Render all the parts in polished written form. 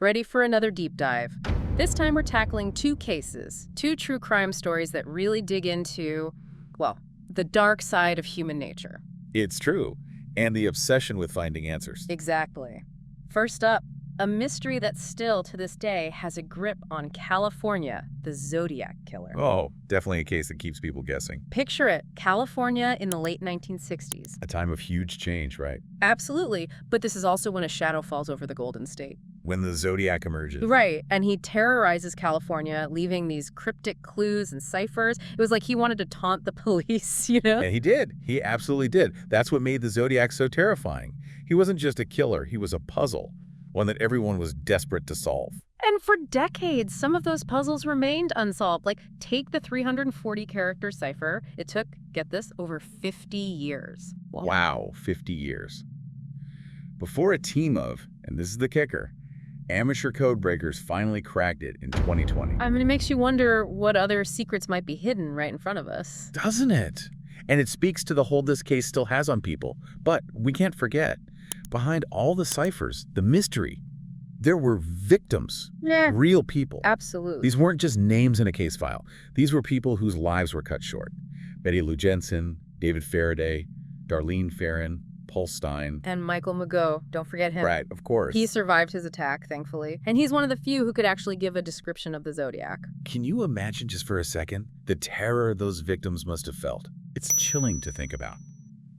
Ready for another deep dive. This time we're tackling two cases, two true crime stories that really dig into, well, the dark side of human nature. It's true. And the obsession with finding answers. Exactly. First up, a mystery that still, to this day, has a grip on California, the Zodiac Killer. Oh, definitely a case that keeps people guessing. Picture it, California in the late 1960s. A time of huge change, right? Absolutely, but this is also when a shadow falls over the Golden State. When the Zodiac emerges. Right, and he terrorizes California, leaving these cryptic clues and ciphers. It was like he wanted to taunt the police, you know? And he did. He absolutely did. That's what made the Zodiac so terrifying. He wasn't just a killer, he was a puzzle, one that everyone was desperate to solve. And for decades, some of those puzzles remained unsolved. Like, take the 340-character cipher. It took, get this, over 50 years. Wow, 50 years. Before a team of, and this is the kicker, amateur code breakers finally cracked it in 2020. I mean, it makes you wonder what other secrets might be hidden right in front of us. Doesn't it? And it speaks to the hold this case still has on people. But we can't forget, behind all the ciphers, the mystery, there were victims, real people. Absolutely. These weren't just names in a case file. These were people whose lives were cut short. Betty Lou Jensen, David Faraday, Darlene Ferrin, Paul Stein. And Michael Mageau, don't forget him. Right, of course. He survived his attack, thankfully. And he's one of the few who could actually give a description of the Zodiac. Can you imagine just for a second the terror those victims must have felt? It's chilling to think about.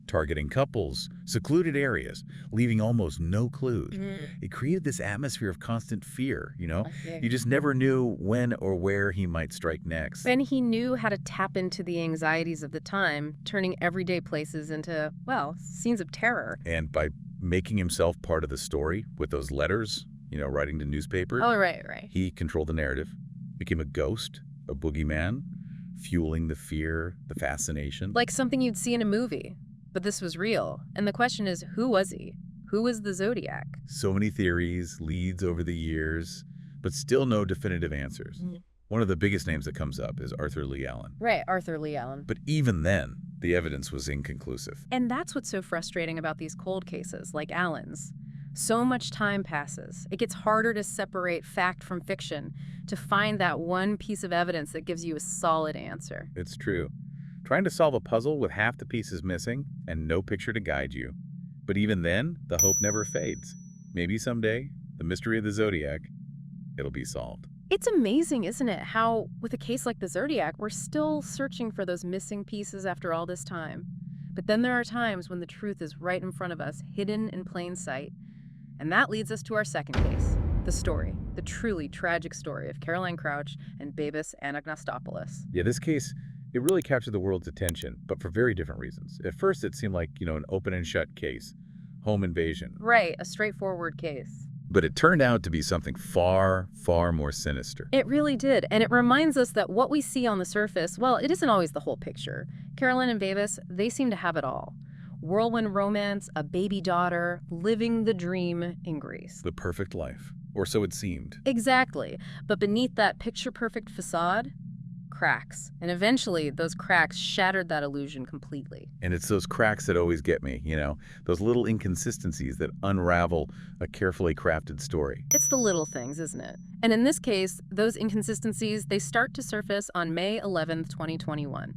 Targeting couples, secluded areas, leaving almost no clues. It created this atmosphere of constant fear, you know? You just never knew when or where he might strike next. And he knew how to tap into the anxieties of the time, turning everyday places into, well, scenes of terror. And by making himself part of the story with those letters, you know, writing to newspapers. Oh, right. He controlled the narrative, became a ghost, a boogeyman, fueling the fear, the fascination. Like something you'd see in a movie. But this was real. And the question is, who was he? Who was the Zodiac? So many theories, leads over the years, but still no definitive answers. One of the biggest names that comes up is Arthur Lee Allen. Right, Arthur Lee Allen. But even then, the evidence was inconclusive. And that's what's so frustrating about these cold cases, like Allen's. So much time passes. It gets harder to separate fact from fiction, to find that one piece of evidence that gives you a solid answer. It's true. Trying to solve a puzzle with half the pieces missing and no picture to guide you. But even then, the hope never fades. Maybe someday, the mystery of the Zodiac, it'll be solved. It's amazing, isn't it, how with a case like the Zodiac, we're still searching for those missing pieces after all this time. But then there are times when the truth is right in front of us, hidden in plain sight. And that leads us to our second case, the story, the truly tragic story of Caroline Crouch and Babis Anagnostopoulos. Yeah, this case, it really captured the world's attention, but for very different reasons. At first, it seemed like, an open and shut case, home invasion. Right, a straightforward case. But it turned out to be something far, far more sinister. It really did, and it reminds us that what we see on the surface, well, it isn't always the whole picture. Caroline and Babis, they seem to have it all. Whirlwind romance, a baby daughter, living the dream in Greece. The perfect life, or so it seemed. Exactly, but beneath that picture-perfect facade, cracks. And eventually, those cracks shattered that illusion completely. And it's those cracks that always get me, those little inconsistencies that unravel a carefully crafted story. It's the little things, isn't it? And in this case, those inconsistencies, they start to surface on May 11th, 2021.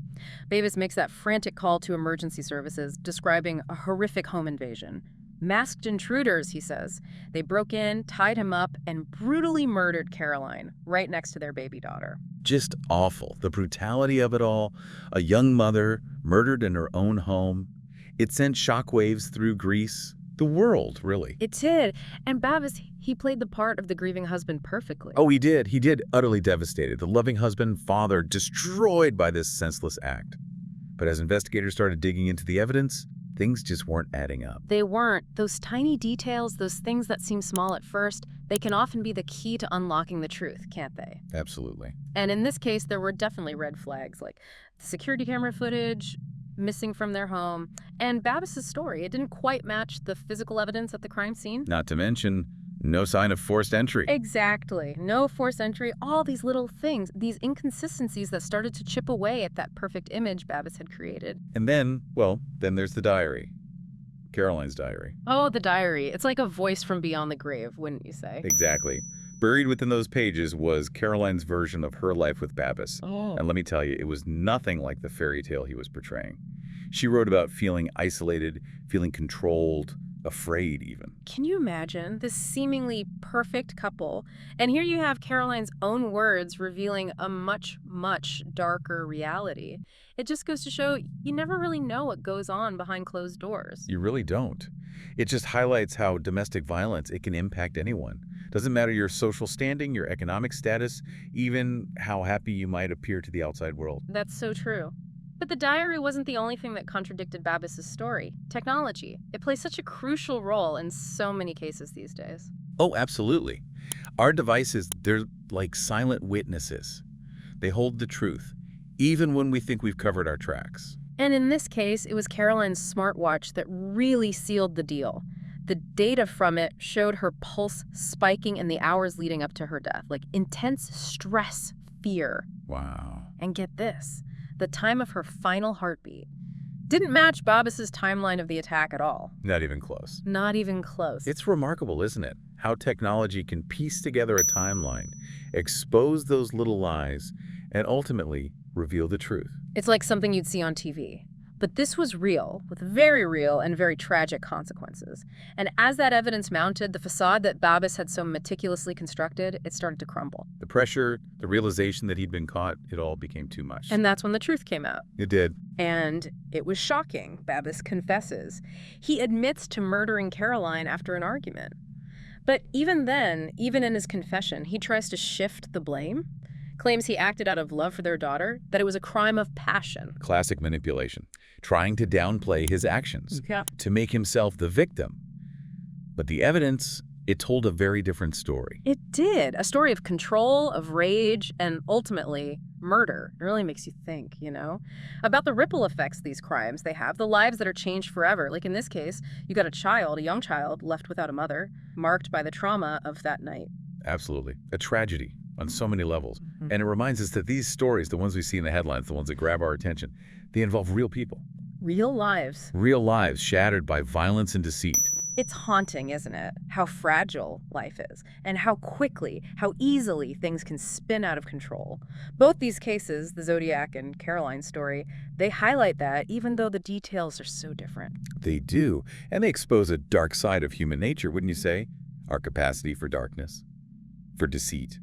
Babis makes that frantic call to emergency services, describing a horrific home invasion. Masked intruders, he says. They broke in, tied him up, and brutally murdered Caroline, right next to their baby daughter. Just awful. The brutality of it all. A young mother murdered in her own home. It sent shockwaves through Greece. The world, really. It did. And Babis, he played the part of the grieving husband perfectly. Oh, he did. He did. Utterly devastated. The loving husband, father, destroyed by this senseless act. But as investigators started digging into the evidence, things just weren't adding up. They weren't. Those tiny details, those things that seem small at first, they can often be the key to unlocking the truth, can't they? Absolutely. And in this case, there were definitely red flags, like the security camera footage missing from their home, and Babis's story. It didn't quite match the physical evidence at the crime scene. Not to mention, no sign of forced entry. Exactly. No forced entry. All these little things, these inconsistencies that started to chip away at that perfect image Babis had created. And then, then there's the diary. Caroline's diary. Oh, the diary. It's like a voice from beyond the grave, wouldn't you say? Exactly. Buried within those pages was Caroline's version of her life with Babis. Oh. And let me tell you, it was nothing like the fairy tale he was portraying. She wrote about feeling isolated, feeling controlled, afraid even. Can you imagine this seemingly perfect couple? And here you have Caroline's own words revealing a much, much darker reality. It just goes to show you never really know what goes on behind closed doors. You really don't. It just highlights how domestic violence, it can impact anyone. Doesn't matter your social standing, your economic status, even how happy you might appear to the outside world. That's so true. But the diary wasn't the only thing that contradicted Babis's story. Technology. It plays such a crucial role in so many cases these days. Oh, absolutely. Our devices, they're like silent witnesses. They hold the truth, even when we think we've covered our tracks. And in this case, it was Caroline's smartwatch that really sealed the deal. The data from it showed her pulse spiking in the hours leading up to her death, like intense stress, fear. Wow. And get this, the time of her final heartbeat didn't match Babis's timeline of the attack at all. Not even close. Not even close. It's remarkable, isn't it? How technology can piece together a timeline, expose those little lies, and ultimately reveal the truth. It's like something you'd see on TV. But this was real, with very real and very tragic consequences. And as that evidence mounted, the facade that Babis had so meticulously constructed, it started to crumble. The pressure, the realization that he'd been caught, it all became too much. And that's when the truth came out. It did. And it was shocking, Babis confesses. He admits to murdering Caroline after an argument. But even then, even in his confession, he tries to shift the blame. Claims he acted out of love for their daughter, that it was a crime of passion. Classic manipulation. Trying to downplay his actions, Yeah. to make himself the victim. But the evidence, it told a very different story. It did. A story of control, of rage, and ultimately murder. It really makes you think, you know, about the ripple effects these crimes they have, the lives that are changed forever. Like in this case, you got a child, a young child, left without a mother, marked by the trauma of that night. Absolutely. A tragedy on so many levels. And it reminds us that these stories, the ones we see in the headlines, the ones that grab our attention, they involve real people. Real lives. Real lives shattered by violence and deceit. It's haunting, isn't it? How fragile life is, and how quickly, how easily things can spin out of control. Both these cases, the Zodiac and Caroline story, they highlight that even though the details are so different. They do. And they expose a dark side of human nature, wouldn't you say? Our capacity for darkness, for deceit.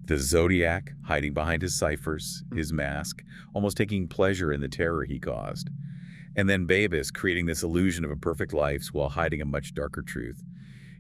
The Zodiac, hiding behind his ciphers, his mask, almost taking pleasure in the terror he caused. And then Babis, creating this illusion of a perfect life while hiding a much darker truth.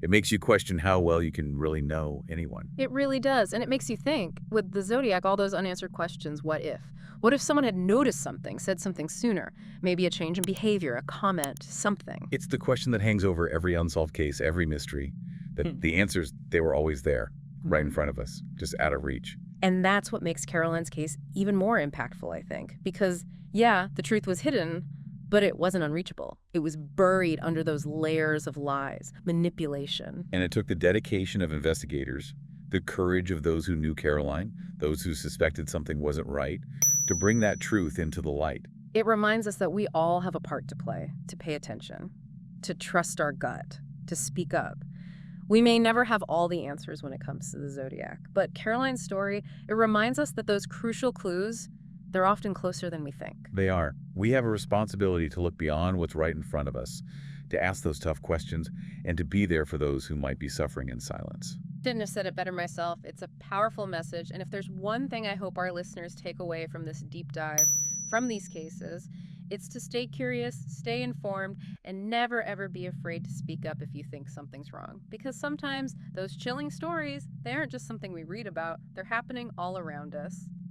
It makes you question how well you can really know anyone. It really does, and it makes you think, with the Zodiac, all those unanswered questions, what if? What if someone had noticed something, said something sooner? Maybe a change in behavior, a comment, something. It's the question that hangs over every unsolved case, every mystery, that the answers, they were always there, right in front of us, just out of reach. And that's what makes Caroline's case even more impactful, I think. Because, yeah, the truth was hidden, but it wasn't unreachable. It was buried under those layers of lies, manipulation. And it took the dedication of investigators, the courage of those who knew Caroline, those who suspected something wasn't right, to bring that truth into the light. It reminds us that we all have a part to play, to pay attention, to trust our gut, to speak up. We may never have all the answers when it comes to the Zodiac, but Caroline's story, it reminds us that those crucial clues, they're often closer than we think. They are. We have a responsibility to look beyond what's right in front of us, to ask those tough questions, and to be there for those who might be suffering in silence. Couldn't have said it better myself. It's a powerful message, and if there's one thing I hope our listeners take away from this deep dive, from these cases, it's to stay curious, stay informed, and never ever be afraid to speak up if you think something's wrong. Because sometimes those chilling stories, they aren't just something we read about, they're happening all around us.